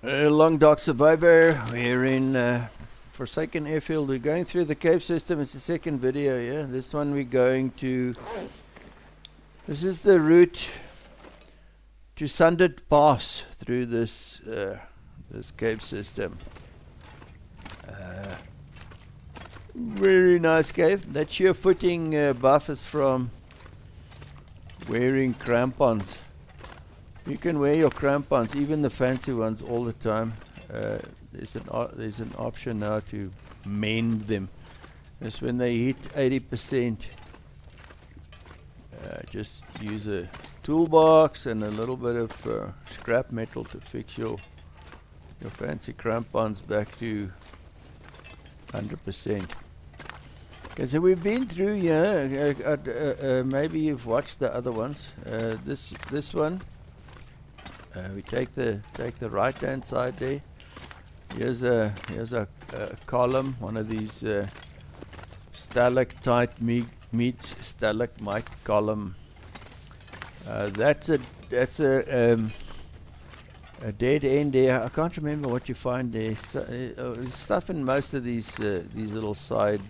Long Dark Survivor. We're in Forsaken Airfield. We're going through the cave system. It's the second video, yeah. This one we're going to... This is the route to Sundered Pass through this this cave system. Very nice cave. That sheer footing buff is from wearing crampons. You can wear your crampons, even the fancy ones, all the time. There's an option now to mend them. That's when they hit 80%. Just use a toolbox and a little bit of scrap metal to fix your fancy crampons back to 100%. Okay, so we've been through here. Maybe you've watched the other ones. This one. We take the right hand side there. Here's a column, one of these stalactite meets stalagmite column. That's a dead end there. I can't remember what you find there. Stuff in most of these little side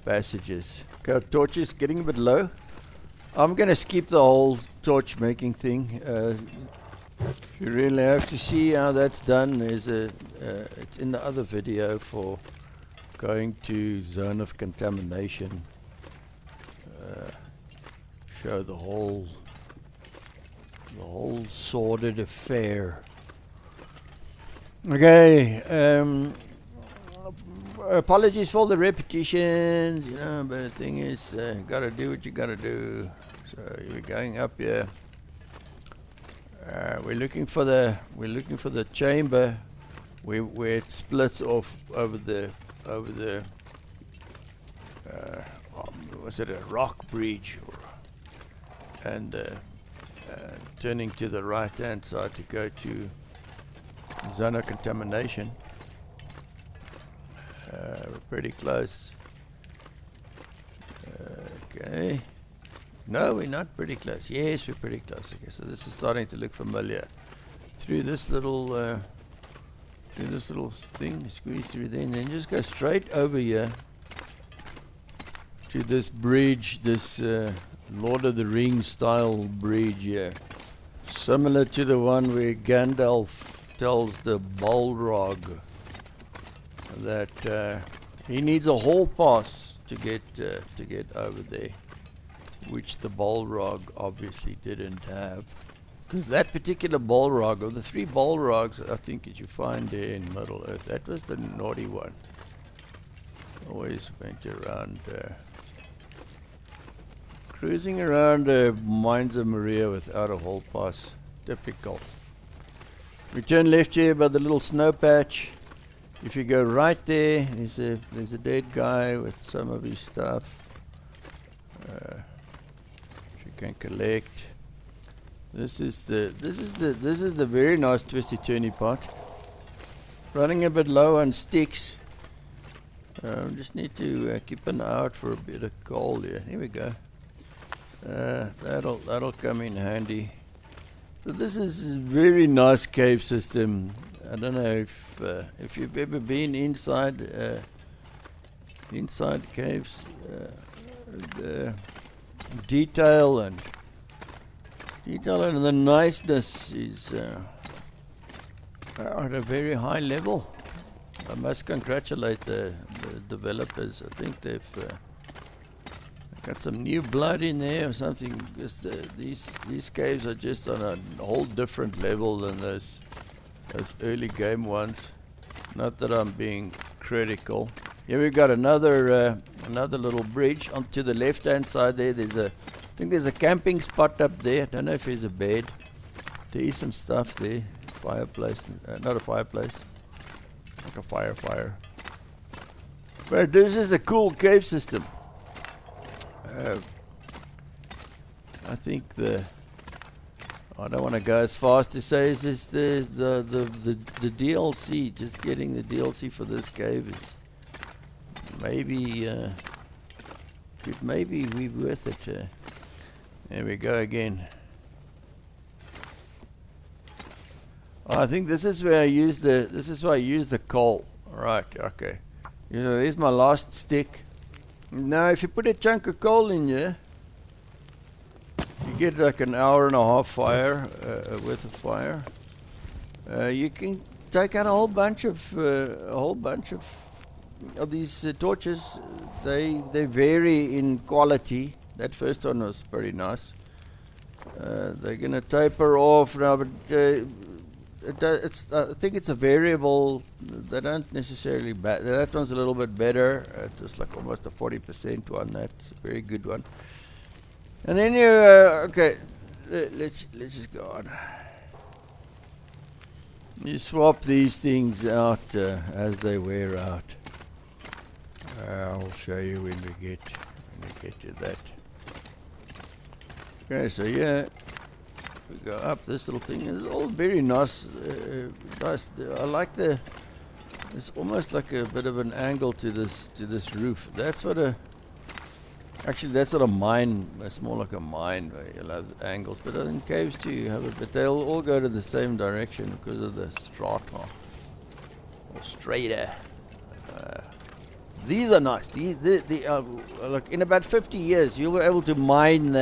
passages. Okay, torch is getting a bit low. I'm gonna skip the whole torch making thing. If you really have to see how that's done, there's it's in the other video for going to Zone of Contamination. Show the whole sordid affair. Okay. Apologies for the repetitions, but the thing is, gotta do what you gotta do. So we're going up here. We're looking for the chamber where it splits off over the was it a rock bridge, and turning to the right hand side to go to Zone of Contamination. We're pretty close. Okay. No, we're not pretty close. Yes, we're pretty close. Okay, so this is starting to look familiar. Through this little thing, squeeze through there, and then just go straight over here to this bridge, this Lord of the Rings style bridge here. Similar to the one where Gandalf tells the Balrog that he needs a hall pass to get over there, which the Balrog obviously didn't have, because that particular Balrog, of the three Balrogs I think that you find there in Middle Earth, that was the naughty one. Always went around cruising around Mines of Moria without a hall pass. Typical. We turn left here by the little snow patch. If you go right there, there's a dead guy with some of his stuff. You can collect. This is the very nice twisty turny part. Running a bit low on sticks. Just need to keep an eye out for a bit of coal here. Here we go. That'll come in handy. So this is a very nice cave system. I don't know if you've ever been inside caves. The detail and the niceness is at a very high level. I must congratulate the developers. I think they've got some new blood in there or something. Just these caves are just on a whole different level than those early game ones. Not that I'm being critical. Here we've got another little bridge. Onto the left hand side there, I think there's a camping spot up there. I don't know if there's a bed. There is some stuff there. Fireplace, not a fireplace, like a fire. But this is a cool cave system. I think I don't want to go as fast to say is this the DLC. Just getting the DLC for this cave is maybe could maybe be worth it. There we go again. I think this is where I use the coal. Right, okay. You know, here's my last stick. Now if you put a chunk of coal in here, you get like an hour and a half fire, worth of fire. You can take out a whole bunch of these torches. They vary in quality. That first one was pretty nice. They're gonna taper off now, but I think it's a variable. They don't necessarily that one's a little bit better. It's like almost a 40% one. That's a very good one. And then you okay. Let's just go on. You swap these things out as they wear out. I'll show you when we get to that. Okay, so yeah, we go up. This little thing is all very nice. Nice. I like the. It's almost like a bit of an angle to this roof. That's what a. Actually, that's not a mine. It's more like a mine where you'll have angles. But in caves too, you have it. But they'll all go to the same direction because of the strata or strata. These are nice. These like in about 50 years, you'll be able to mine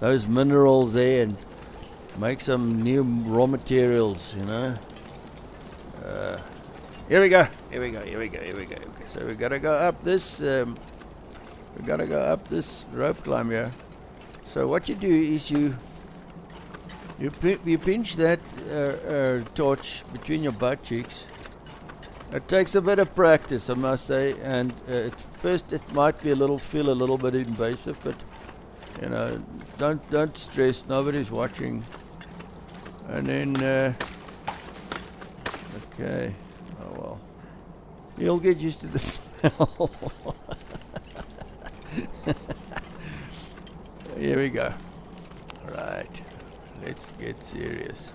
those minerals there and make some new raw materials. You know. Here we go. Okay, so we gotta go up this. We gotta go up this rope climb here. So what you do is you pinch that torch between your butt cheeks. It takes a bit of practice, I must say, and at first it might be feel a little bit invasive, but you know, don't stress. Nobody's watching. And then okay, oh well, you'll get used to the smell. Here we go. Right, let's get serious.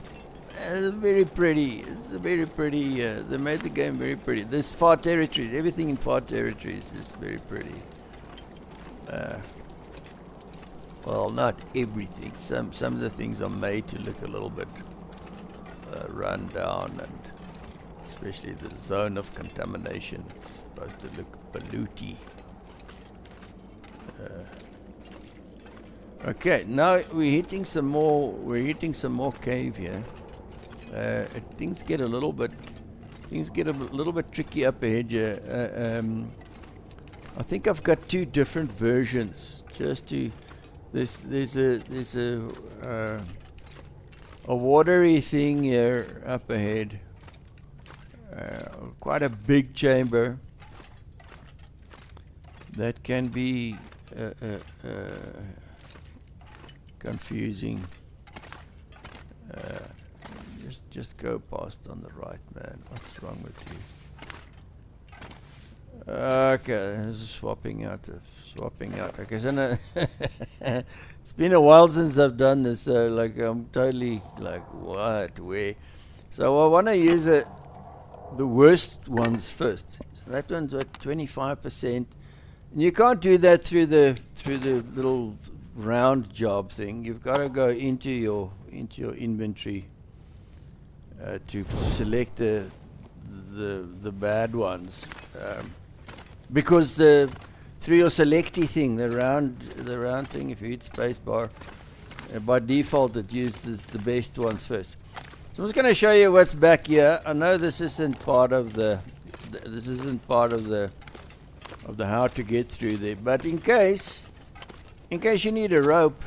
It's very pretty. It's very pretty. They made the game very pretty. This far territories, everything in far territories is very pretty. Well, not everything. Some of the things are made to look a little bit run down, and especially the Zone of Contamination. It's supposed to look polluty. Okay, now we're hitting some more cave here. Things get a little bit tricky up ahead here. I think I've got two different versions. Just to there's a watery thing here up ahead. Quite a big chamber that can be confusing. Just go past on the right, man. What's wrong with you? Okay, this is swapping out. Okay, so now it's been a while since I've done this, so like I'm totally like what, where? So I want to use the worst ones first. So that one's at 25%. And you can't do that through the little round job thing. You've got to go into your inventory to select the bad ones, because through your selecty thing, the round thing, if you hit spacebar, by default it uses the best ones first. So I'm just going to show you what's back here. I know this isn't part of the how to get through there, but in case you need a rope,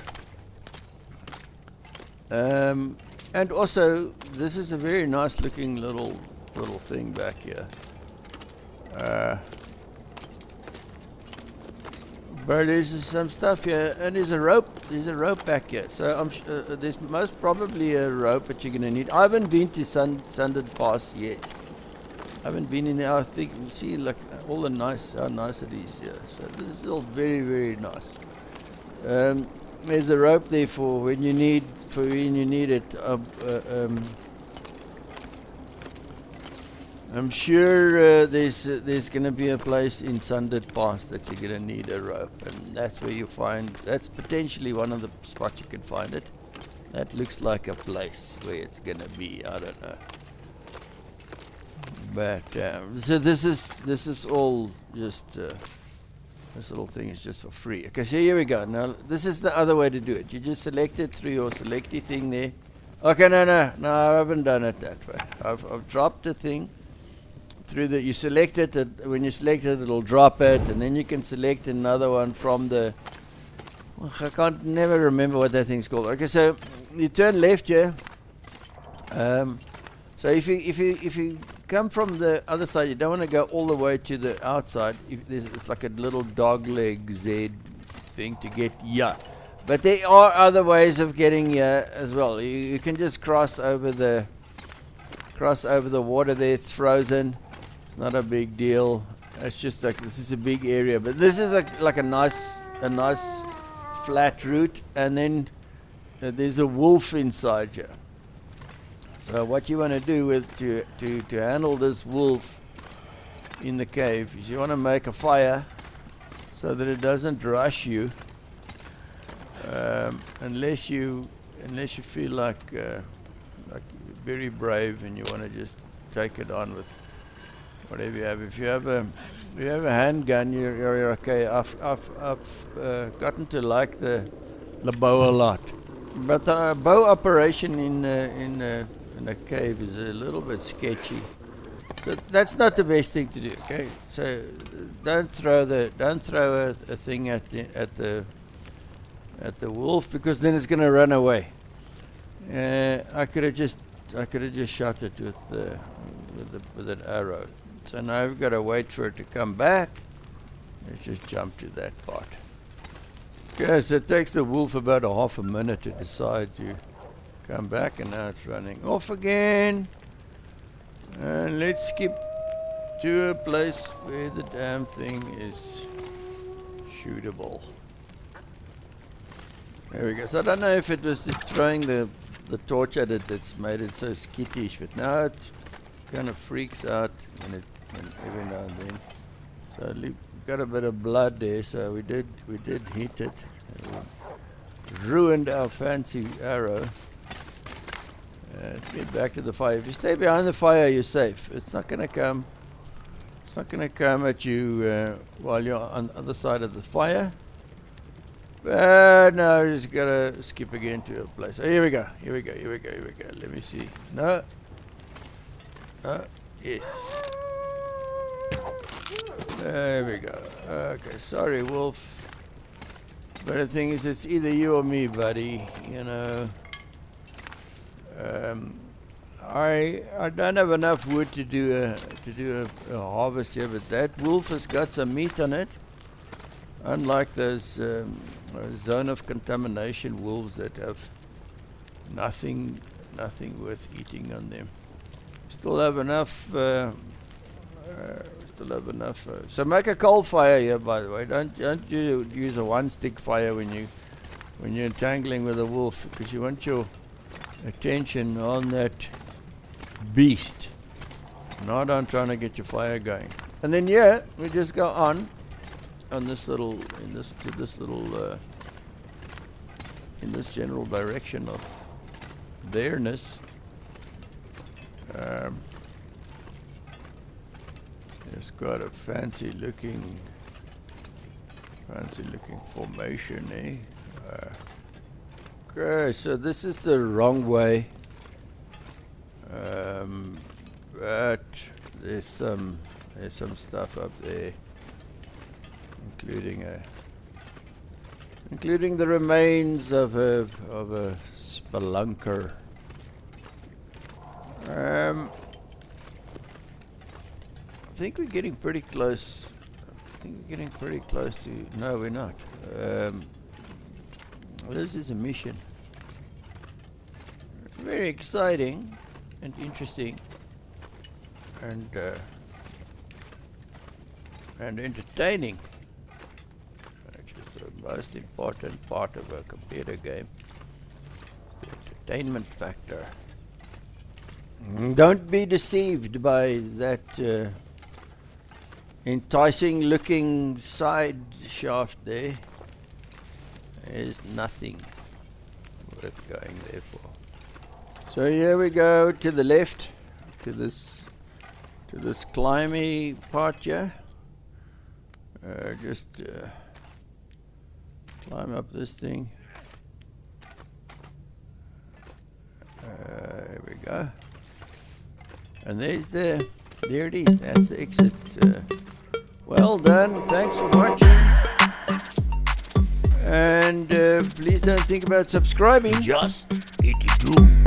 and also this is a very nice looking little thing back here. But there's some stuff here, and there's a rope back here. So I'm there's most probably a rope that you're gonna need. I haven't been to Sundered Pass yet. I haven't been in there. I think you see like all the how nice it is here. So this is all very, very nice. There's a rope there for when you need it. I'm sure there's going to be a place in Sundered Pass that you're going to need a rope, and that's where you find. That's potentially one of the spots you can find it. That looks like a place where it's gonna be. I don't know. But so this is all just this little thing is just for free. Okay, so here we go. Now this is the other way to do it. You just select it through your selecty thing there. Okay, no, I haven't done it that way. I've dropped the thing through the. You select it. When you select it, it'll drop it, and then you can select another one from the. Well, I can't never remember what that thing's called. Okay, so you turn left here. So if you come from the other side, you don't want to go all the way to the outside. It's like a little dog leg Z thing to get here. But there are other ways of getting here as well. You can just cross over the water there. It's frozen. It's not a big deal. It's just like this is a big area, but this is like a nice flat route, and then there's a wolf inside here. So what you want to do with to handle this wolf in the cave is you want to make a fire so that it doesn't rush you, unless you feel like very brave and you want to just take it on with whatever you have. If you have a handgun, you're okay. I've gotten to like the bow a lot, but the bow operation in a cave is a little bit sketchy. So that's not the best thing to do. Okay, so don't throw a thing at the wolf, because then it's going to run away. I could have just shot it with an arrow. So now I've got to wait for it to come back. Let's just jump to that part. Okay, so it takes the wolf about a half a minute to decide to come back, and now it's running off again. And let's skip to a place where the damn thing is shootable. There we go. So I don't know if it was just throwing the torch at it that's made it so skittish, but now it kind of freaks out when every now and then. So we've got a bit of blood there, so we did hit it. Ruined our fancy arrow. Let's get back to the fire. If you stay behind the fire, you're safe. It's not going to come. It's not going to come at you while you're on the other side of the fire. But no, just gotta skip again to a place. Oh, here we go. Let me see. No. Yes. There we go. Okay, sorry, wolf. But the thing is, it's either you or me, buddy. You know. I don't have enough wood to do a harvest here, but that wolf has got some meat on it. Unlike those Zone of Contamination wolves that have nothing worth eating on them. Still have enough. So make a coal fire here, by the way. Don't you use a one-stick fire when you're entangling with a wolf, because you want your attention on that beast, not on trying to get your fire going. And then we just go on this little in this general direction of there-ness. It's got a fancy looking formation, eh? Okay, so this is the wrong way, but there's some stuff up there, including the remains of a spelunker. I think we're getting pretty close. No, we're not. This is a mission. Very exciting and interesting and entertaining, which is the most important part of a computer game. The entertainment factor. Don't be deceived by that enticing looking side shaft there. There's nothing worth going there for. So here we go to the left, to this climby part here. Just climb up this thing. There we go. And there it is. That's the exit. Well done. Thanks for watching. And please don't think about subscribing. Just hit it do.